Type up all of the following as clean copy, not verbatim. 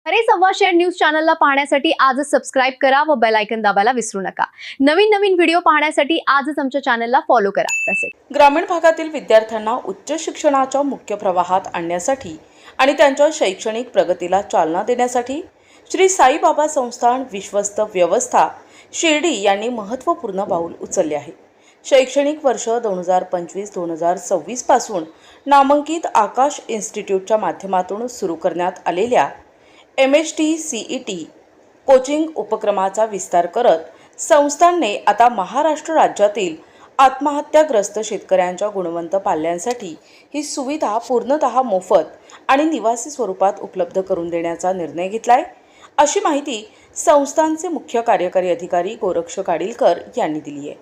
खरे संवाद share news चॅनलला पाहण्यासाठी आजच सबस्क्राइब करा व बेल आयकॉन दाबायला विसरू नका। नवीन व्हिडिओ पाहण्यासाठी आजच आमच्या चॅनलला फॉलो करा। तसेच ग्रामीण भागातील विद्यार्थ्यांना उच्च शिक्षणाच्या मुख्य प्रवाहात आणण्यासाठी आणि त्यांच्या शैक्षणिक प्रगतीला चालना देण्यासाठी श्री साई बाबा संस्थान विश्वस्त व्यवस्था शिर्डी यांनी महत्त्वपूर्ण पाऊल उचलले आहे। शैक्षणिक वर्ष 2025-2026 पासून नामांकित आकाश इन्स्टिट्यूटच्या माध्यमातून सुरू करण्यात आलेल्या MHT-CET कोचिंग उपक्रमाचा विस्तार करत संस्थानने आता महाराष्ट्र राज्यातील आत्महत्याग्रस्त शेतकऱ्यांच्या गुणवंत पाल्यांसाठी ही सुविधा पूर्णतः मोफत आणि निवासी स्वरूपात उपलब्ध करून देण्याचा निर्णय घेतलाय, अशी माहिती संस्थानचे मुख्य कार्यकारी अधिकारी गोरक्ष काडिलकर यांनी दिली आहे।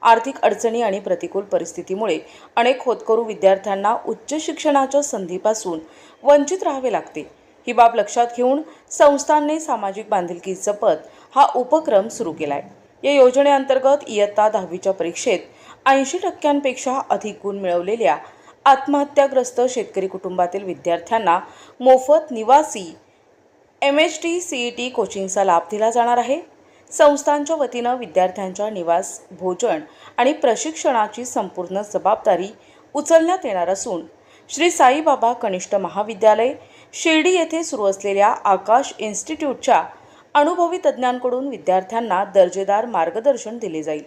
आर्थिक अडचणी आणि प्रतिकूल परिस्थितीमुळे अनेक होतकरू विद्यार्थ्यांना उच्च शिक्षणाच्या संधीपासून वंचित राहावे लागते। ही बाब लक्षात घेऊन संस्थानने सामाजिक बांधिलकीचं पद हा उपक्रम सुरू केलाय। या योजनेअंतर्गत इयत्ता 10वीच्या परीक्षेत 80% अधिक गुण मिळवलेल्या आत्महत्याग्रस्त शेतकरी कुटुंबातील विद्यार्थ्यांना मोफत निवासी MHT-CET कोचिंगचा लाभ दिला जाणार आहे। संस्थानच्या वतीनं विद्यार्थ्यांच्या निवास, भोजन आणि प्रशिक्षणाची संपूर्ण जबाबदारी उचलण्यात येणार असून श्री साई बाबा कनिष्ठ महाविद्यालय शिर्डी येथे सुरू असलेल्या आकाश इन्स्टिट्यूटच्या अनुभवी तज्ज्ञांकडून विद्यार्थ्यांना दर्जेदार मार्गदर्शन दिले जाईल।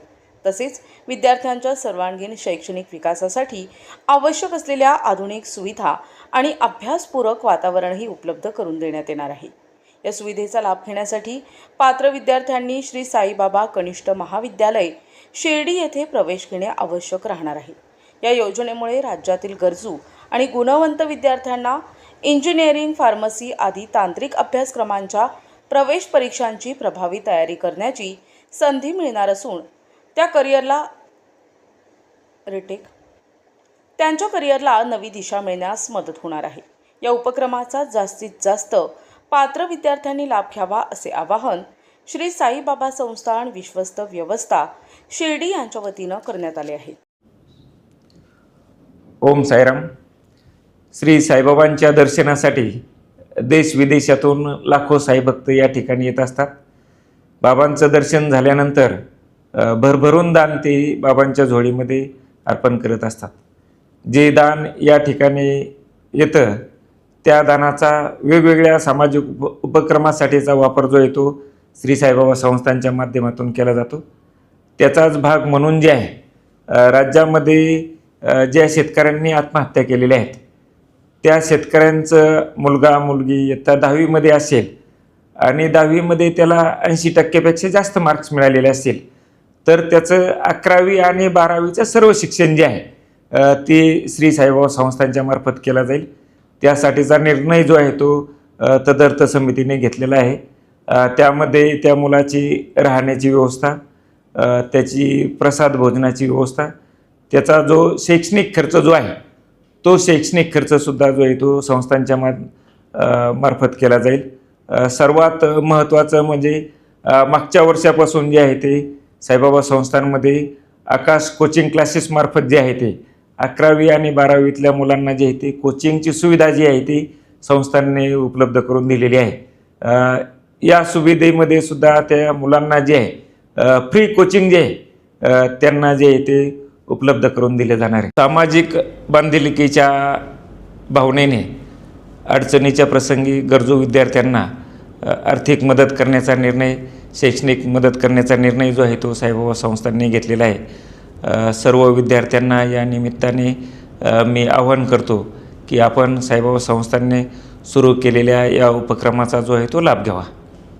तसेच विद्यार्थ्यांच्या सर्वांगीण शैक्षणिक विकासासाठी आवश्यक असलेल्या आधुनिक सुविधा आणि अभ्यासपूरक वातावरणही उपलब्ध करून देण्यात येणार आहे। या सुविधेचा लाभ घेण्यासाठी पात्र विद्यार्थ्यांनी श्री साई बाबा कनिष्ठ महाविद्यालय शिर्डी येथे प्रवेश घेणे आवश्यक राहणार आहे। या योजनेमुळे राज्यातील गरजू आणि गुणवंत विद्यार्थ्यांना इंजिनिअरिंग, फार्मसी आदी तांत्रिक अभ्यासक्रमांच्या प्रवेश परीक्षांची प्रभावी तयारी करण्याची संधी मिळणार असून त्यांच्या करिअरला नवी दिशा मिळण्यास मदत होणार आहे। या उपक्रमाचा जास्तीत जास्त पात्र विद्यार्थ्यांनी लाभ घ्यावा असे आवाहन श्री साई बाबा संस्थान विश्वस्त व्यवस्था शिर्डी यांच्या वतीनं करण्यात आले आहे। ओम साईराम। श्री साईबाबांच्या दर्शनासाठी देश विदेशातून लाखो साईभक्त या ठिकाणी येत असतात। बाबांचं दर्शन झाल्यानंतर भरभरून दान ते बाबांच्या झोळीमध्ये अर्पण करत असतात। जे दान या ठिकाणी येतं त्या दानाचा वेगवेगळ्या सामाजिक उपक्रमासाठीचा वापर जो आहे तो श्री साईबाबा संस्थांच्या माध्यमातून केला जातो। त्याचाच भाग म्हणून जे आहे राज्यामध्ये ज्या शेतकऱ्यांनी आत्महत्या केलेल्या आहेत त्या शेतकऱ्यांचं मुलगा मुलगी इयत्ता 10वीमध्ये असेल आणि 10वीमध्ये त्याला 80% जास्त मार्क्स मिळालेले असतील तर त्याचं 11वी आणि 12वीचं सर्व शिक्षण जे आहे ते श्री साईबाबा संस्थांच्या मार्फत केला जाईल। त्यासाठीचा निर्णय जो आहे तो तदर्थ समितीने घेतलेला आहे। त्यामध्ये त्या मुलाची राहण्याची व्यवस्था, त्याची प्रसाद भोजनाची व्यवस्था, त्याचा जो शैक्षणिक खर्च जो आहे तो शैक्षणिक खर्चसुद्धा जो आहे तो संस्थांच्या मार्फत केला जाईल। सर्वात महत्त्वाचं म्हणजे मागच्या वर्षापासून जे आहे ते साईबाबा संस्थांमध्ये आकाश कोचिंग क्लासेस मार्फत जे आहे ते 11वी आणि 12वीतल्या मुलांना जे आहे ते कोचिंगची सुविधा जी आहे ती संस्थांनी उपलब्ध करून दिलेली आहे। या सुविधेमध्ये सुद्धा त्या मुलांना जे आहे फ्री कोचिंग जे आहे त्यांना जे आहे ते उपलब्ध करून दिले जाणार आहे। सामाजिक बांधिलकीच्या भावनेने अडचणीच्या प्रसंगी गरजू विद्यार्थ्यांना आर्थिक मदत करण्याचा निर्णय, शैक्षणिक मदत करण्याचा निर्णय जो आहे तो साईबाबा संस्थांनी घेतलेला आहे। सर्व विद्यार्थ्यांना या निमित्ताने मी आवाहन करतो की आपण साईबाबा संस्थांनी सुरू केलेल्या या उपक्रमाचा जो आहे तो लाभ घ्यावा।